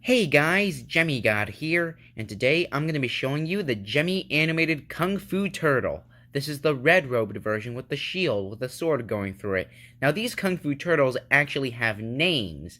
Hey guys, Gemmy God here, and today I'm going to be showing you the Gemmy animated Kung Fu Turtle. This is the red-robed version with the shield, with the sword going through it. Now these Kung Fu Turtles actually have names.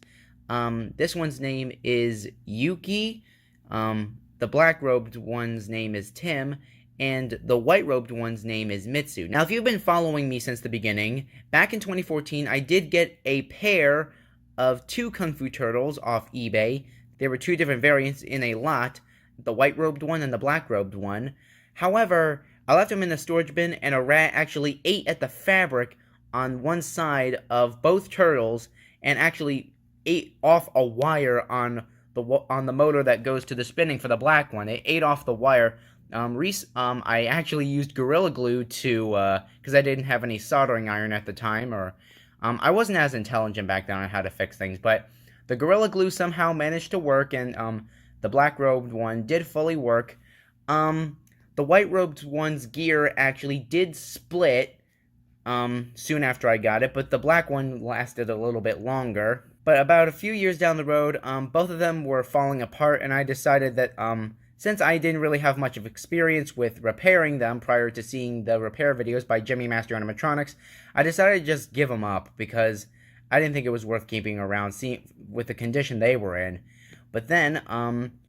This one's name is Yuki, the black-robed one's name is Tim, and the white-robed one's name is Mitsu. Now if you've been following me since the beginning, back in 2014 I did get a pair of two Kung Fu Turtles off eBay. There were two different variants in a lot, the white-robed one and the black-robed one. However, I left them in the storage bin, and a rat actually ate at the fabric on one side of both turtles, and actually ate off a wire on the motor that goes to the spinning for the black one. It ate off the wire. I actually used Gorilla Glue to, because I didn't have any soldering iron at the time, or I wasn't as intelligent back then on how to fix things, but the Gorilla Glue somehow managed to work, and the black-robed one did fully work. The white-robed one's gear actually did split soon after I got it, but the black one lasted a little bit longer. But about a few years down the road, both of them were falling apart, and I decided that since I didn't really have much of experience with repairing them prior to seeing the repair videos by Gemmy Master Animatronics, I decided to just give them up, because I didn't think it was worth keeping around with the condition they were in. But then,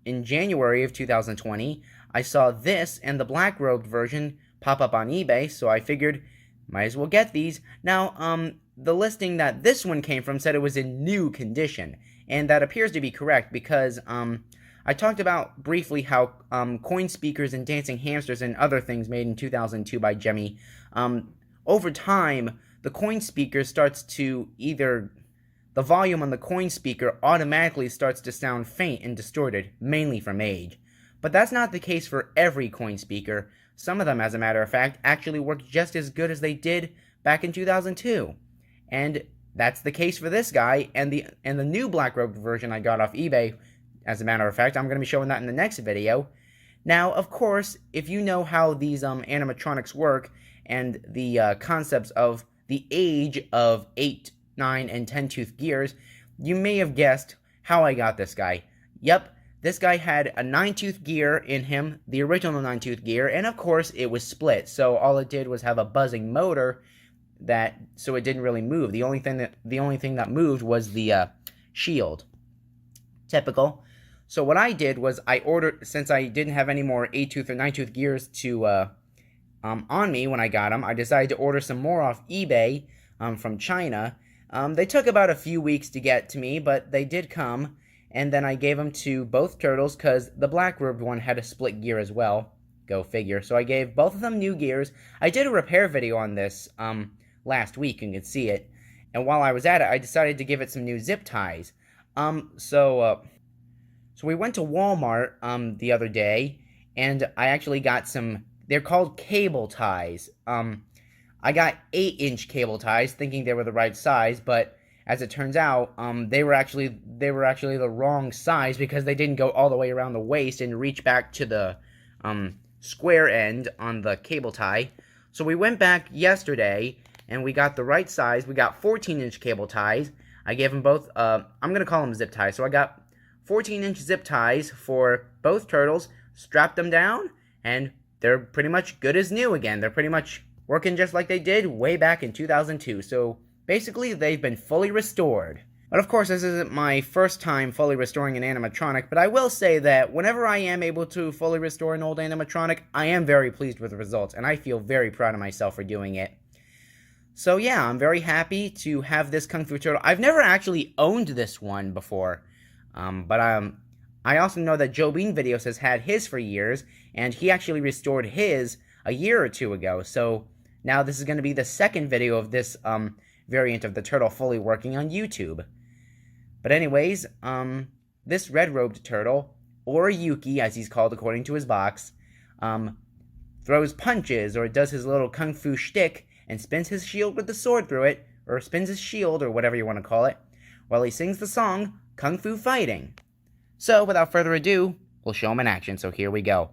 in January of 2020, I saw this and the black-robed version pop up on eBay, so I figured, might as well get these. Now, the listing that this one came from said it was in new condition, and that appears to be correct, because, I talked about briefly how, coin speakers and dancing hamsters and other things made in 2002 by Gemmy, over time, the coin speaker starts to the volume on the coin speaker automatically starts to sound faint and distorted, mainly from age. But that's not the case for every coin speaker. Some of them, as a matter of fact, actually work just as good as they did back in 2002. And that's the case for this guy, and the new black-robed version I got off eBay. As a matter of fact, I'm going to be showing that in the next video. Now, of course, if you know how these animatronics work, and the concepts of the age of 8, 9, and 10-tooth gears, you may have guessed how I got this guy. Yep, this guy had a 9-tooth gear in him, the original 9-tooth gear, and of course it was split, so all it did was have a buzzing motor, so it didn't really move. The only thing that moved was the shield. Typical. So what I did was I ordered, since I didn't have any more 8-tooth or 9-tooth gears to on me when I got them, I decided to order some more off eBay from China. They took about a few weeks to get to me, but they did come, and then I gave them to both turtles, because the black-robed one had a split gear as well. Go figure. So I gave both of them new gears. I did a repair video on this last week, you can see it, and while I was at it, I decided to give it some new zip ties. So we went to Walmart the other day, and I actually got some. They're called cable ties. I got 8-inch cable ties, thinking they were the right size, but as it turns out, they were actually the wrong size, because they didn't go all the way around the waist and reach back to the square end on the cable tie. So we went back yesterday, and we got the right size. We got 14-inch cable ties. I gave them both. I'm gonna call them zip ties. So I got 14-inch zip ties for both turtles. Strapped them down, and they're pretty much good as new again. They're pretty much working just like they did way back in 2002. So basically, they've been fully restored. But of course, this isn't my first time fully restoring an animatronic, but I will say that whenever I am able to fully restore an old animatronic, I am very pleased with the results, and I feel very proud of myself for doing it. So yeah, I'm very happy to have this Kung Fu Turtle. I've never actually owned this one before, but I also know that Joe Bean Videos has had his for years, and he actually restored his a year or two ago. So now this is going to be the second video of this variant of the turtle fully working on YouTube. But anyways, this red-robed turtle, or Yuki as he's called according to his box, throws punches or does his little kung fu shtick and spins his shield with the sword through it, or spins his shield, or whatever you want to call it, while he sings the song Kung Fu Fighting. So, without further ado, we'll show him in action, so here we go.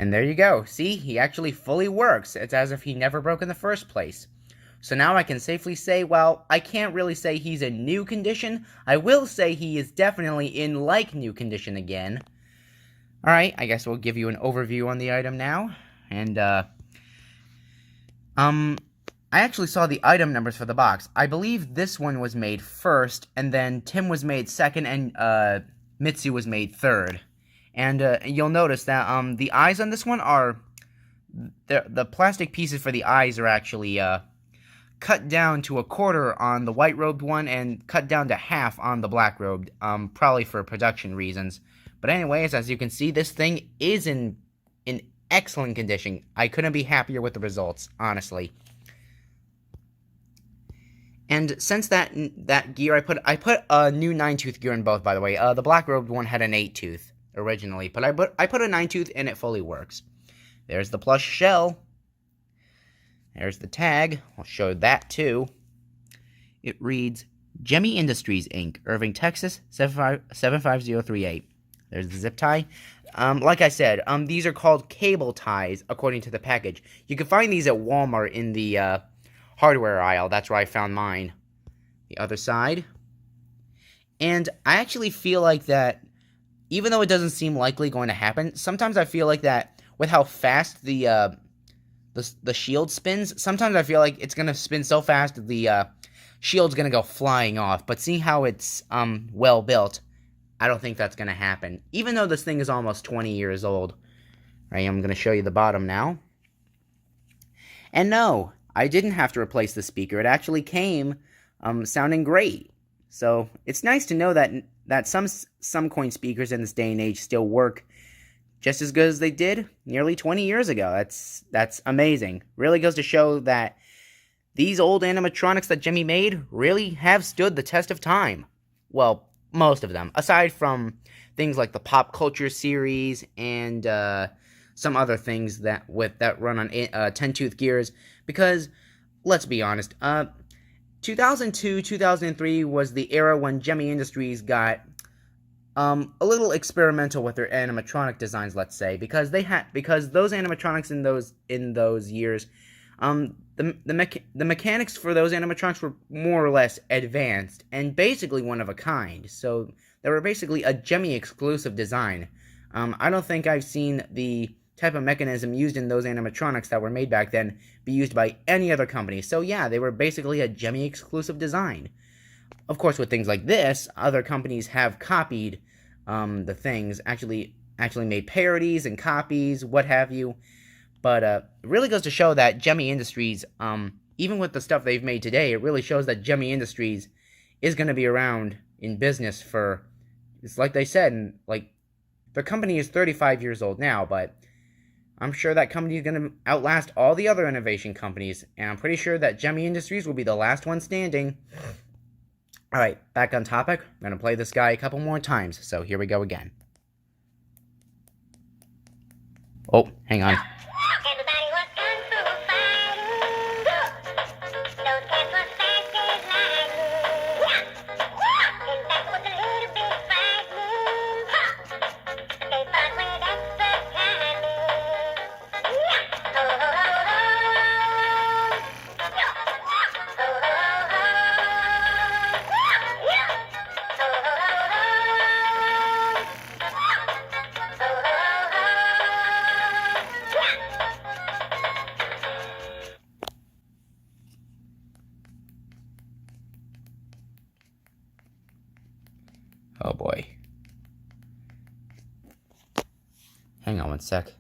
And there you go. See, he actually fully works. It's as if he never broke in the first place. So now I can safely say, well, I can't really say he's in new condition. I will say he is definitely in like new condition again. Alright, I guess we'll give you an overview on the item now. And, I actually saw the item numbers for the box. I believe this one was made first, and then Tim was made second, and, Mitsu was made third. And, you'll notice that, the eyes on this one are... The plastic pieces for the eyes are actually, cut down to a quarter on the white-robed one, and cut down to half on the black-robed, probably for production reasons. But anyways, as you can see, this thing is in excellent condition. I couldn't be happier with the results, honestly. And since that gear, I put a new 9-tooth gear in both, by the way. The black-robed one had an 8-tooth originally, but I put a 9-tooth and it fully works. There's the plush shell. There's the tag. I'll show that too. It reads, Gemmy Industries, Inc., Irving, Texas, 75038. There's the zip tie. Like I said, these are called cable ties, according to the package. You can find these at Walmart in the, hardware aisle. That's where I found mine. The other side. And I actually feel like that, even though it doesn't seem likely going to happen, sometimes I feel like that, with how fast the shield spins, sometimes I feel like it's going to spin so fast the, shield's going to go flying off. But seeing how it's, well built, I don't think that's going to happen. Even though this thing is almost 20 years old. Right, I'm going to show you the bottom now. And no, I didn't have to replace the speaker. It actually came sounding great. So it's nice to know that some coin speakers in this day and age still work just as good as they did nearly 20 years ago. That's amazing. Really goes to show that these old animatronics that Gemmy made really have stood the test of time. Well, most of them, aside from things like the pop culture series and some other things that run on 10-tooth gears. Because let's be honest, 2002, 2003 was the era when Gemmy Industries got a little experimental with their animatronic designs, let's say, because those animatronics in those years, the mechanics for those animatronics were more or less advanced and basically one of a kind. So they were basically a Gemmy exclusive design. I don't think I've seen the type of mechanism used in those animatronics that were made back then be used by any other company. So yeah, they were basically a Gemmy exclusive design. Of course, with things like this, other companies have copied the things, actually made parodies and copies, what have you. But it really goes to show that Gemmy Industries, even with the stuff they've made today, it really shows that Gemmy Industries is going to be around in business for, it's like they said, and like, the company is 35 years old now, but I'm sure that company is going to outlast all the other innovation companies, and I'm pretty sure that Gemmy Industries will be the last one standing. Alright, back on topic. I'm going to play this guy a couple more times, so here we go again. Oh, hang on. Oh boy. Hang on one sec.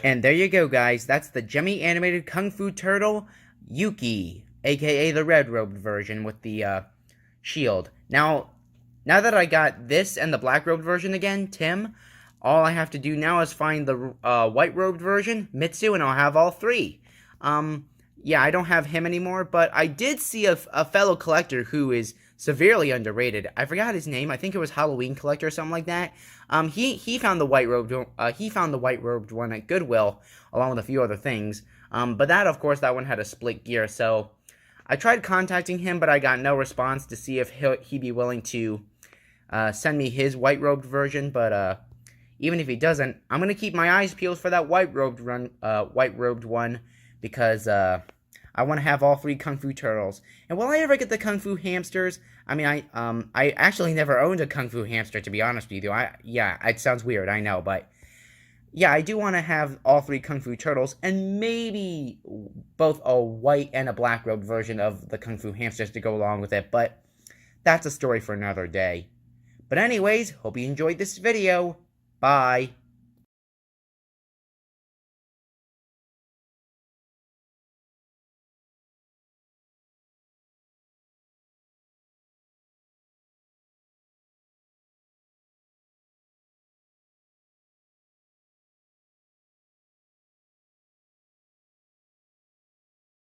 And there you go, guys. That's the Gemmy animated Kung Fu Turtle, Yuki, aka the red robed version with the shield. Now that I got this and the black robed version again, Tim, All I have to do now is find the white-robed version, Mitsu, and I'll have all three. Yeah, I don't have him anymore, but I did see a fellow collector who is severely underrated. I forgot his name. I think it was Halloween Collector or something like that. He found the white-robed one at Goodwill, along with a few other things. But that, of course, that one had a split gear, so I tried contacting him, but I got no response to see if he'd be willing to send me his white-robed version, but even if he doesn't, I'm gonna keep my eyes peeled for that white-robed one, because I want to have all three Kung Fu Turtles. And will I ever get the Kung Fu Hamsters? I mean, I actually never owned a Kung Fu Hamster, to be honest with you. Yeah, it sounds weird, I know, but yeah, I do want to have all three Kung Fu Turtles, and maybe both a white and a black-robed version of the Kung Fu Hamsters to go along with it, but that's a story for another day. But anyways, hope you enjoyed this video. Bye.